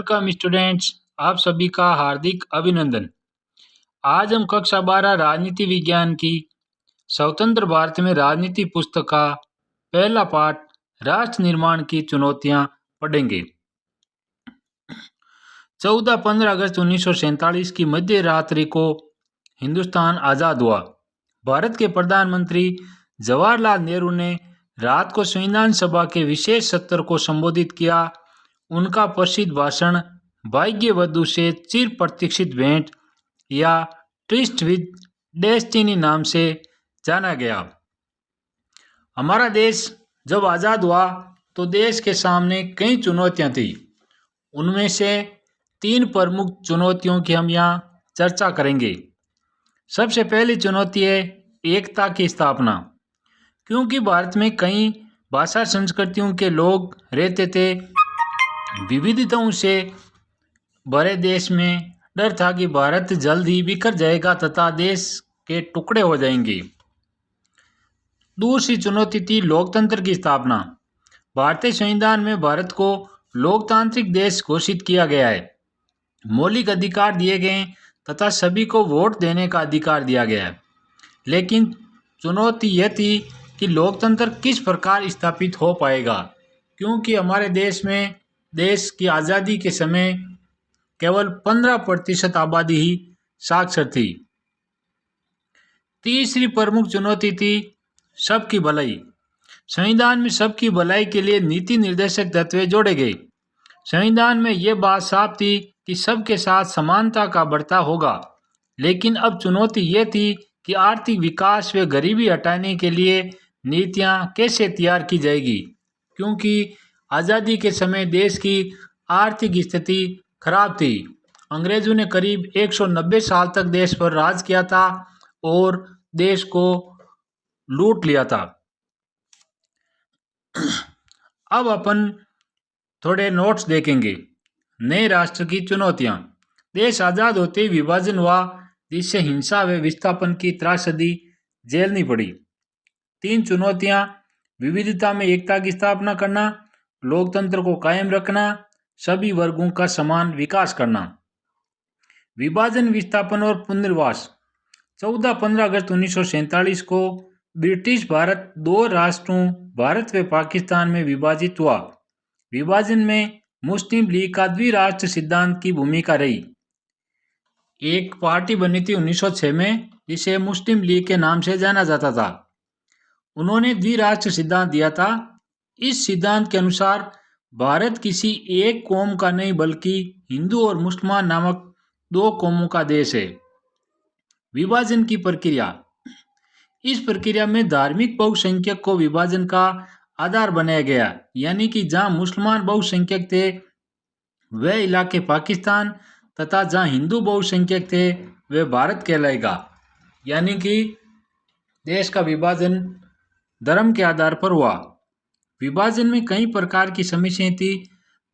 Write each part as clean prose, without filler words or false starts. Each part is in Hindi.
वेलकम स्टूडेंट्स, आप सभी का हार्दिक अभिनंदन। आज हम कक्षा 12 राजनीति विज्ञान की स्वतंत्र भारत में राजनीति पुस्तक का पहला पाठ राष्ट्र निर्माण की चुनौतियां पढ़ेंगे। 14-15 अगस्त 1947 की मध्य रात्रि को हिंदुस्तान आज़ाद हुआ। भारत के प्रधानमंत्री जवाहरलाल नेहरू ने रात को संविधान सभा के विशेष सत्र को संबोधित किया। उनका प्रसिद्ध भाषण भाग्यवधु से चिर प्रतीक्षित भेंट या ट्रिस्ट विद डेस्टिनी नाम से जाना गया। हमारा देश जब आज़ाद हुआ तो देश के सामने कई चुनौतियां थी। उनमें से 3 प्रमुख चुनौतियों की हम यहाँ चर्चा करेंगे। सबसे पहली चुनौती है एकता की स्थापना। क्योंकि भारत में कई भाषा संस्कृतियों के लोग रहते थे, विविधताओं से भरे देश में डर था कि भारत जल्द ही बिखर जाएगा तथा देश के टुकड़े हो जाएंगे। दूसरी चुनौती थी लोकतंत्र की स्थापना। भारतीय संविधान में भारत को लोकतांत्रिक देश घोषित किया गया है। मौलिक अधिकार दिए गए तथा सभी को वोट देने का अधिकार दिया गया है। लेकिन चुनौती यह थी कि लोकतंत्र किस प्रकार स्थापित हो पाएगा, क्योंकि हमारे देश में देश की आज़ादी के समय केवल 15% आबादी ही साक्षर थी। तीसरी प्रमुख चुनौती थी सबकी भलाई। संविधान में सबकी भलाई के लिए नीति निर्देशक तत्व जोड़े गए। संविधान में यह बात साफ थी कि सबके साथ समानता का बर्ताव होगा। लेकिन अब चुनौती यह थी कि आर्थिक विकास व गरीबी हटाने के लिए नीतियां कैसे तैयार की जाएगी, क्योंकि आज़ादी के समय देश की आर्थिक स्थिति खराब थी। अंग्रेजों ने करीब 190 साल तक देश पर राज किया था और देश को लूट लिया था। अब अपन थोड़े नोट्स देखेंगे। नए राष्ट्र की चुनौतियां। देश आज़ाद होते ही विभाजन हुआ, जिससे हिंसा व विस्थापन की त्रासदी झेलनी पड़ी। 3 चुनौतियां: विविधता में एकता की स्थापना करना, लोकतंत्र को कायम रखना, सभी वर्गों का समान विकास करना। विभाजन, विस्थापन और पुनर्वास। 14-15 अगस्त 1947 को ब्रिटिश भारत 2 राष्ट्रों भारत व पाकिस्तान में विभाजित हुआ। विभाजन में मुस्लिम लीग का द्विराष्ट्र सिद्धांत की भूमिका रही। एक पार्टी बनी थी 1906 में, जिसे मुस्लिम लीग के नाम से जाना जाता था। उन्होंने द्विराष्ट्र सिद्धांत दिया था। इस सिद्धांत के अनुसार भारत किसी एक कौम का नहीं बल्कि हिंदू और मुसलमान नामक 2 कौमों का देश है। विभाजन की प्रक्रिया। इस प्रक्रिया में धार्मिक बहुसंख्यक को विभाजन का आधार बनाया गया, यानी कि जहां मुसलमान बहुसंख्यक थे वह इलाके पाकिस्तान तथा जहां हिंदू बहुसंख्यक थे वह भारत कहलाएगा। यानी कि देश का विभाजन धर्म के आधार पर हुआ। विभाजन में कई प्रकार की समस्याएं थी।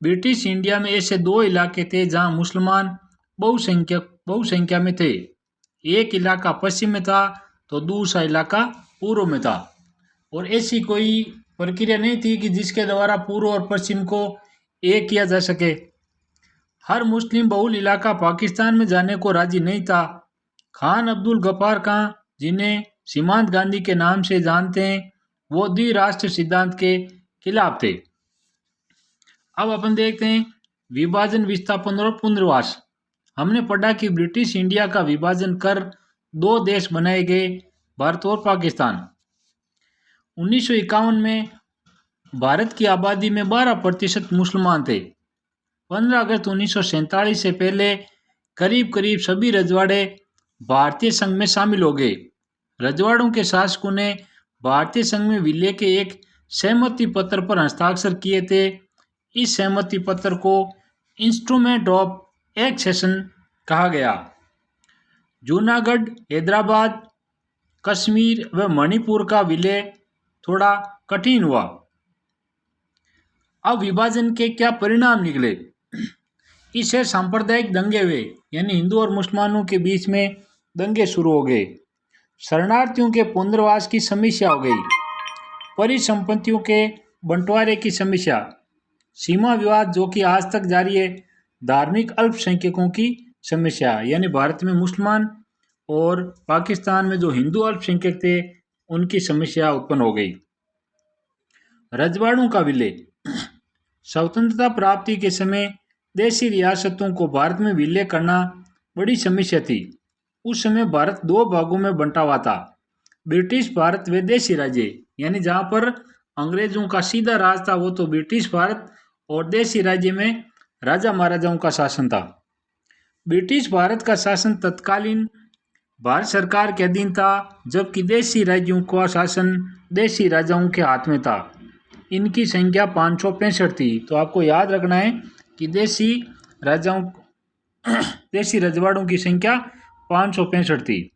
ब्रिटिश इंडिया में ऐसे 2 इलाके थे जहां मुसलमान बहुसंख्या में थे। एक इलाका पश्चिम में था तो दूसरा इलाका पूर्व में था, और ऐसी कोई प्रक्रिया नहीं थी कि जिसके द्वारा पूर्व और पश्चिम को एक किया जा सके। हर मुस्लिम बहुल इलाका पाकिस्तान में जाने को राजी नहीं था। खान अब्दुल गफ्फार खां, जिन्हें सीमांत गांधी के नाम से जानते हैं, वो द्विराष्ट्र सिद्धांत के खिलाफ थे। अब अपन देखते हैं विभाजन, विस्थापन और पुनर्वास। हमने पढ़ा कि ब्रिटिश इंडिया का विभाजन कर 2 देश बनाए गए, भारत और पाकिस्तान। 1951 में भारत की आबादी में 12% मुसलमान थे। 15 अगस्त 1947 से पहले करीब करीब सभी रजवाड़े भारतीय संघ में शामिल हो गए। रजवाड़ों के शासकों ने भारतीय संघ में विलय के एक सहमति पत्र पर हस्ताक्षर किए थे। इस सहमति पत्र को इंस्ट्रूमेंट ऑफ एक्सेशन कहा गया। जूनागढ़, हैदराबाद, कश्मीर व मणिपुर का विलय थोड़ा कठिन हुआ। अब विभाजन के क्या परिणाम निकले? इससे सांप्रदायिक दंगे हुए, यानी हिंदू और मुसलमानों के बीच में दंगे शुरू हो गए। शरणार्थियों के पुनर्वास की समस्या हो गई। परिसंपत्तियों के बंटवारे की समस्या, सीमा विवाद जो कि आज तक जारी है, धार्मिक अल्पसंख्यकों की समस्या, यानी भारत में मुसलमान और पाकिस्तान में जो हिंदू अल्पसंख्यक थे उनकी समस्या उत्पन्न हो गई। रजवाड़ों का विलय। स्वतंत्रता प्राप्ति के समय देशी रियासतों को भारत में विलय करना बड़ी समस्या थी। उस समय भारत दो भागों में बंटा हुआ था, ब्रिटिश भारत व देशी राज्य, यानी जहाँ पर अंग्रेजों का सीधा राज था वो तो ब्रिटिश भारत, और देशी राज्य में राजा महाराजाओं का शासन था। ब्रिटिश भारत का शासन तत्कालीन भारत सरकार के अधीन था, जबकि देशी राज्यों का शासन देशी राजाओं के हाथ में था। इनकी संख्या 565 थी। तो आपको याद रखना है कि देशी रजवाड़ों की संख्या 565 थी।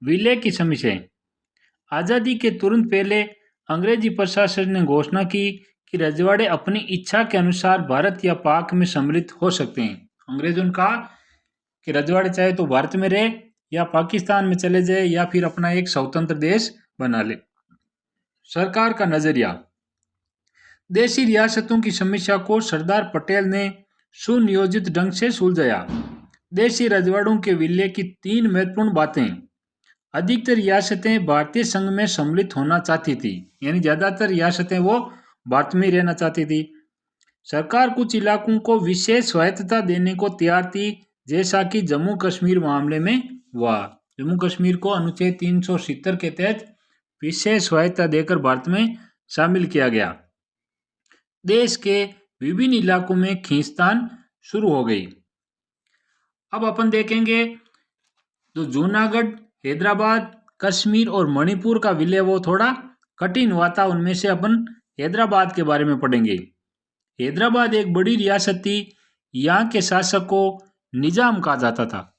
विलय की समस्या। आज़ादी के तुरंत पहले अंग्रेजी प्रशासन ने घोषणा की कि रजवाड़े अपनी इच्छा के अनुसार भारत या पाक में सम्मिलित हो सकते हैं। अंग्रेजों ने कहा कि रजवाड़े चाहे तो भारत में रहे या पाकिस्तान में चले जाए या फिर अपना एक स्वतंत्र देश बना ले। सरकार का नजरिया। देशी रियासतों की समस्या को सरदार पटेल ने सुनियोजित ढंग से सुलझाया। देशी रजवाड़ों के विलय की 3 महत्वपूर्ण बातें। अधिकतर रियासतें भारतीय संघ में सम्मिलित होना चाहती थी, यानी ज्यादातर रियासतें वो भारत में रहना चाहती थी। सरकार कुछ इलाकों को विशेष स्वायत्तता देने को तैयार थी, जैसा कि जम्मू कश्मीर मामले में हुआ। जम्मू कश्मीर को अनुच्छेद 370 के तहत विशेष स्वायत्तता देकर भारत में शामिल किया गया। देश के विभिन्न इलाकों में खींचतान शुरू हो गई। अब अपन देखेंगे जो जूनागढ़, हैदराबाद, कश्मीर और मणिपुर का विलय वो थोड़ा कठिन हुआ था। उनमें से अपन हैदराबाद के बारे में पढ़ेंगे। हैदराबाद एक बड़ी रियासत थी। यहाँ के शासक को निजाम कहा जाता था।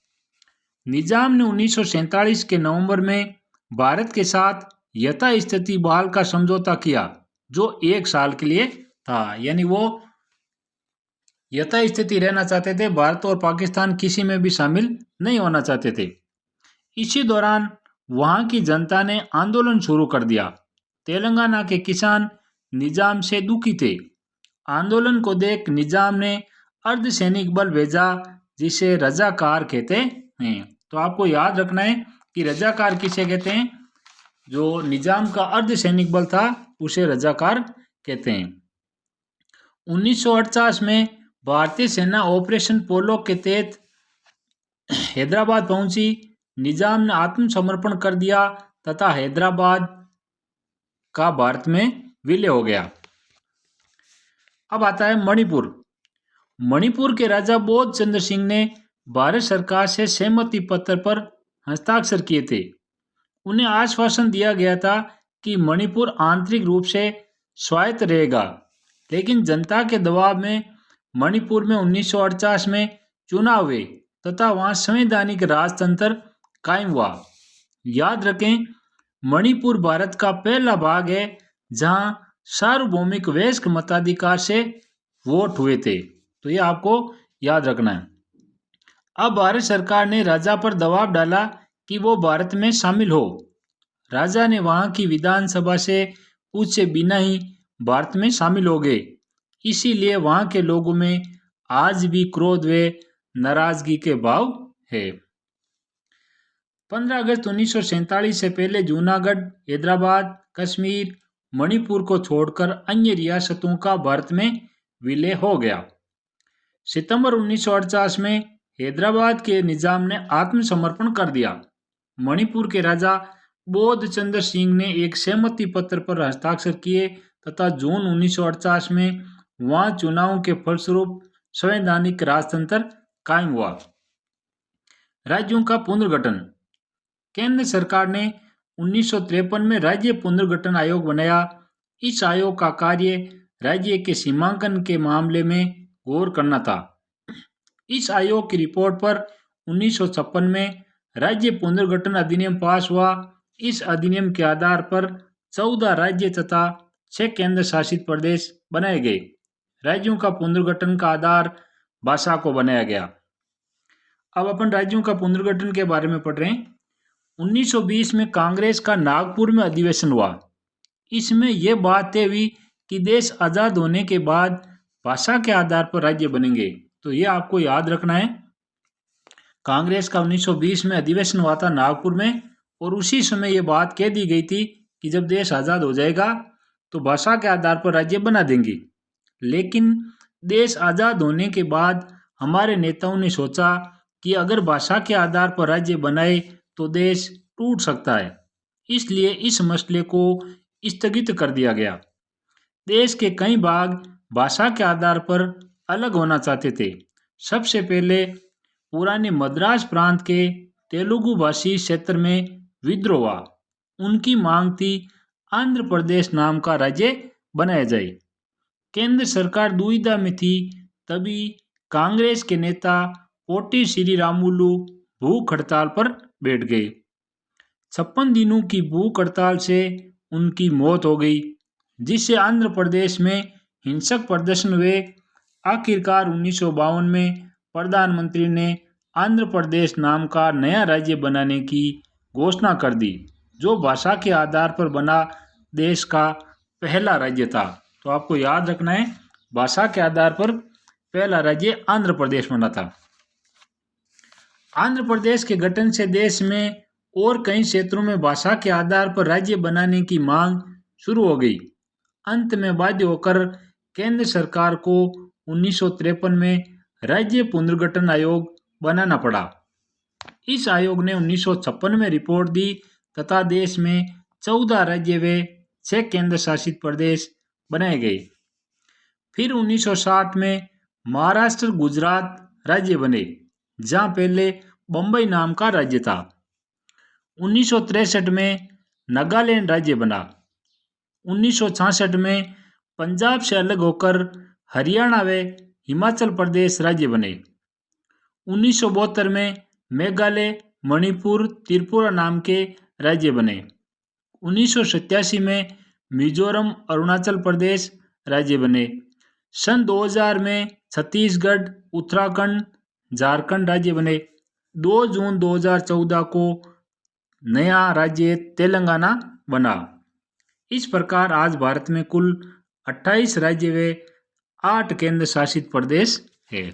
निजाम ने 1947 के नवंबर में भारत के साथ यथास्थिति बहाल का समझौता किया, जो 1 साल के लिए था, यानी वो यथास्थिति रहना चाहते थे। भारत और पाकिस्तान किसी में भी शामिल नहीं होना चाहते थे। इसी दौरान वहां की जनता ने आंदोलन शुरू कर दिया। तेलंगाना के किसान निजाम से दुखी थे। आंदोलन को देख निजाम ने अर्धसैनिक बल भेजा, जिसे रजाकार कहते हैं। तो आपको याद रखना है कि रजाकार किसे कहते हैं। जो निजाम का अर्धसैनिक बल था उसे रजाकार कहते हैं। 1948 में भारतीय सेना ऑपरेशन पोलो के तहत हैदराबाद पहुंची। निजाम ने आत्मसमर्पण कर दिया तथा हैदराबाद का भारत में विलय हो गया। अब आता है मणिपुर। मणिपुर के राजा बोध चंद्र सिंह ने भारत सरकार से सहमति पत्र पर हस्ताक्षर किए थे। उन्हें आश्वासन दिया गया था कि मणिपुर आंतरिक रूप से स्वायत्त रहेगा, लेकिन जनता के दबाव में मणिपुर में 1948 में चुनाव हुए तथा वहां संवैधानिक राजतंत्र कायम हुआ। याद रखें, मणिपुर भारत का पहला भाग है जहां सार्वभौमिक वयस्क मताधिकार से वोट हुए थे। तो ये आपको याद रखना है। अब भारत सरकार ने राजा पर दबाव डाला कि वो भारत में शामिल हो। राजा ने वहां की विधानसभा से पूछे बिना ही भारत में शामिल हो गए। इसीलिए वहां के लोगों में आज भी क्रोध व नाराजगी के भाव है। 15 अगस्त 1947 से पहले जूनागढ़, हैदराबाद, कश्मीर, मणिपुर को छोड़कर अन्य रियासतों का भारत में विलय हो गया। सितंबर 1948 में हैदराबाद के निजाम ने आत्मसमर्पण कर दिया। मणिपुर के राजा बोध चंद्र सिंह ने एक सहमति पत्र पर हस्ताक्षर किए तथा जून 1948 में वहां चुनावों के फलस्वरूप संवैधानिक राजतंत्र कायम हुआ। राज्यों का पुनर्गठन। केंद्र सरकार ने 1953 में राज्य पुनर्गठन आयोग बनाया। इस आयोग का कार्य राज्य के सीमांकन के मामले में गौर करना था। इस आयोग की रिपोर्ट पर 1956 में राज्य पुनर्गठन अधिनियम पास हुआ। इस अधिनियम के आधार पर 14 राज्य तथा 6 केंद्र शासित प्रदेश बनाए गए। राज्यों का पुनर्गठन का आधार भाषा को बनाया गया। अब अपन राज्यों का पुनर्गठन के बारे में पढ़ रहे हैं। 1920 में कांग्रेस का नागपुर में अधिवेशन हुआ। इसमें यह बात तय हुई कि देश आज़ाद होने के बाद भाषा के आधार पर राज्य बनेंगे। तो ये आपको याद रखना है। कांग्रेस का 1920 में अधिवेशन हुआ था नागपुर में, और उसी समय ये बात कह दी गई थी कि जब देश आज़ाद हो जाएगा तो भाषा के आधार पर राज्य बना देंगे। लेकिन देश आज़ाद होने के बाद हमारे नेताओं ने सोचा कि अगर भाषा के आधार पर राज्य बनाए तो देश टूट सकता है, इसलिए इस मसले को स्थगित कर दिया गया। देश के कई भाग भाषा के आधार पर अलग होना चाहते थे। सबसे पहले पुराने मद्रास प्रांत के तेलुगु भाषी क्षेत्र में विद्रोह हुआ। उनकी मांग थी आंध्र प्रदेश नाम का राज्य बनाया जाए। केंद्र सरकार दुविधा में थी, तभी कांग्रेस के नेता पोटी श्रीरामुलु भूख हड़ताल पर बैठ गए। 56 दिनों की भूख हड़ताल से उनकी मौत हो गई, जिससे आंध्र प्रदेश में हिंसक प्रदर्शन हुए। आखिरकार 1952 में प्रधानमंत्री ने आंध्र प्रदेश नाम का नया राज्य बनाने की घोषणा कर दी, जो भाषा के आधार पर बना देश का पहला राज्य था। तो आपको याद रखना है, भाषा के आधार पर पहला राज्य आंध्र प्रदेश बना था। आंध्र प्रदेश के गठन से देश में और कई क्षेत्रों में भाषा के आधार पर राज्य बनाने की मांग शुरू हो गई। अंत में बाध्य होकर केंद्र सरकार को 1953 में राज्य पुनर्गठन आयोग बनाना पड़ा। इस आयोग ने 1956 में रिपोर्ट दी तथा देश में 14 राज्य व 6 केंद्र शासित प्रदेश बनाए गए। फिर 1960 में महाराष्ट्र गुजरात राज्य बने, जहां पहले बम्बई नाम का राज्य था। 1963 में नागालैंड राज्य बना। 1966 में पंजाब से अलग होकर हरियाणा व हिमाचल प्रदेश राज्य बने। 1972 में मेघालय, मणिपुर, त्रिपुरा नाम के राज्य बने। 1987 में मिजोरम, अरुणाचल प्रदेश राज्य बने। सन 2000 में छत्तीसगढ़, उत्तराखंड, झारखंड राज्य बने। 2 जून 2014 को नया राज्य तेलंगाना बना। इस प्रकार आज भारत में कुल 28 राज्य व 8 केंद्र शासित प्रदेश है।